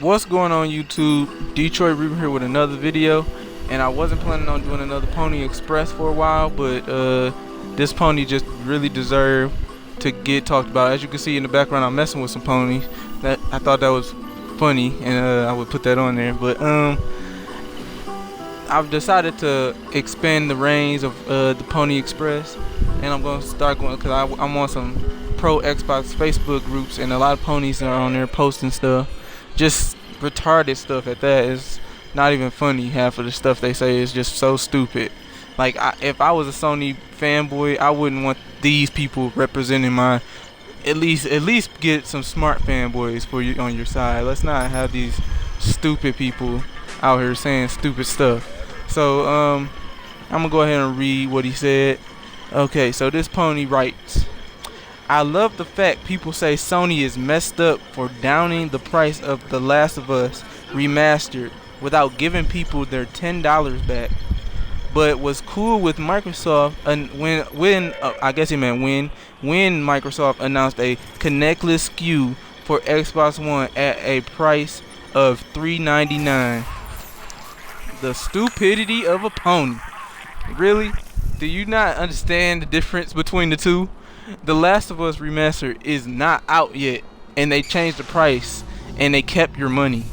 What's going on YouTube? Detroit Reaper here with another video, and I wasn't planning on doing another Pony Express for a while, but this pony just really deserved to get talked about. As you can see in the background, I'm messing with some ponies. That I thought that was funny, and I would put that on there. But I've decided to expand the reins of the Pony Express, and I'm gonna start going because I'm on some pro Xbox Facebook groups, and a lot of ponies are on there posting stuff. Just retarded stuff at that. It's not even funny. Half of the stuff they say is just so stupid. Like if I was a Sony fanboy, I wouldn't want these people representing my. At least get some smart fanboys for you on your side. Let's not have these stupid people out here saying stupid stuff. So I'm gonna go ahead and read what he said. Okay, so this pony writes, I love the fact people say Sony is messed up for downing the price of The Last of Us Remastered without giving people their $10 back. But was cool with Microsoft, and when I guess he meant when Microsoft announced a connectless SKU for Xbox One at a price of $3.99. The stupidity of a pony. Really? Do you not understand the difference between the two? The Last of Us Remastered is not out yet, and they changed the price, and they kept your money.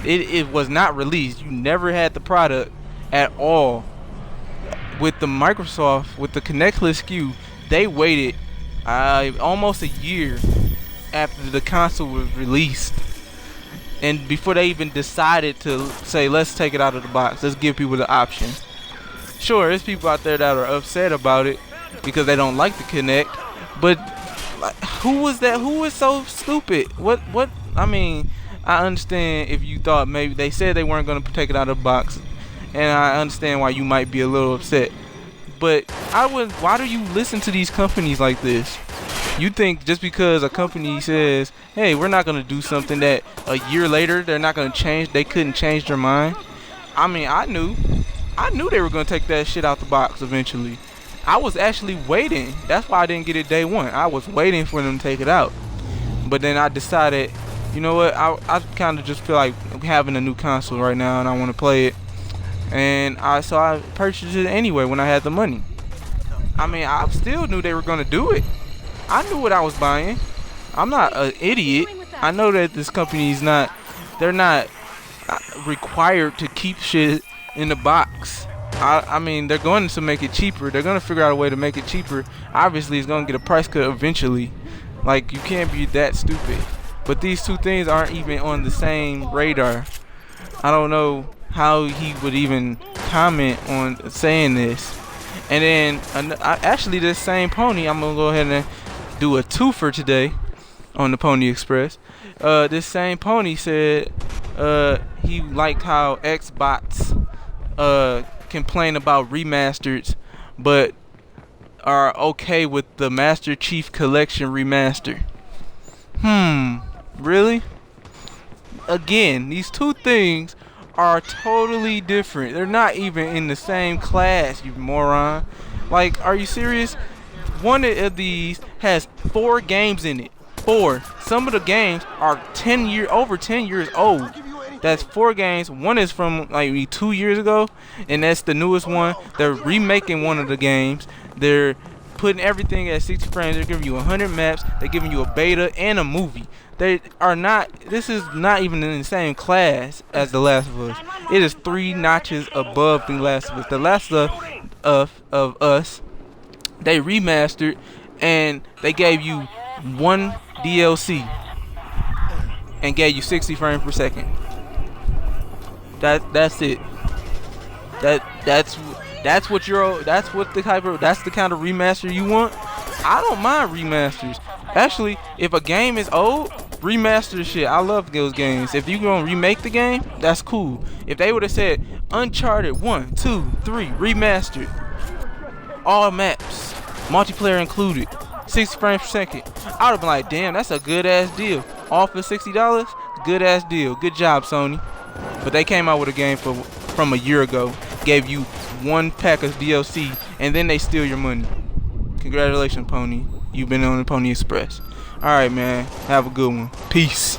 It was not released. You never had the product at all. With the Microsoft, with the connectless SKU, they waited almost a year after the console was released, and before they even decided to say, let's take it out of the box, let's give people the option. Sure, there's people out there that are upset about it because they don't like the Kinect, but like, who was that? Who was so stupid? What? I mean, I understand if you thought maybe they said they weren't going to take it out of the box, and I understand why you might be a little upset. But why do you listen to these companies like this? You think just because a company says, hey, we're not going to do something, that a year later they're not going to change, they couldn't change their mind? I mean, I knew they were going to take that shit out the box eventually. I was actually waiting. That's why I didn't get it day one. I was waiting for them to take it out. But then I decided, you know what, I kind of just feel like having a new console right now, and I want to play it. And so I purchased it anyway when I had the money. I mean, I still knew they were going to do it. I knew what I was buying. I'm not an idiot. I know that this company's they're not required to keep shit in the box. I mean, they're going to make it cheaper. They're going to figure out a way to make it cheaper. Obviously, it's going to get a price cut eventually. Like, you can't be that stupid. But these two things aren't even on the same radar. I don't know how he would even comment on saying this. And then actually this same pony, I'm gonna go ahead and do a twofer today on the Pony Express. This same pony said he liked how Xbox complain about remasters, but are okay with the Master Chief Collection remaster. Really? Again, these two things are totally different. They're not even in the same class, you moron. Like, are you serious? One of these has 4 games in it. 4. Some of the games are over 10 years old. That's 4 games. One is from like 2 years ago, and that's the newest one. They're remaking one of the games. They're putting everything at 60 frames. They're giving you 100 maps. They're giving you a beta and a movie. They are not. This is not even in the same class as The Last of Us. It is 3 notches above The Last of Us. The Last of Us, they remastered, and they gave you 1 DLC and gave you 60 frames per second. That's it. That's the kind of remaster you want. I don't mind remasters. Actually, if a game is old, remaster the shit. I love those games. If you gonna remake the game, that's cool. If they would have said Uncharted 1, 2, 3 remastered, all maps, multiplayer included, 60 frames per second, I would have been like, damn, that's a good ass deal. All for $60, good ass deal. Good job, Sony. But they came out with a game from a year ago, gave you 1 pack of DLC, and then they steal your money. Congratulations, Pony. You've been on the Pony Express. Alright, man. Have a good one. Peace.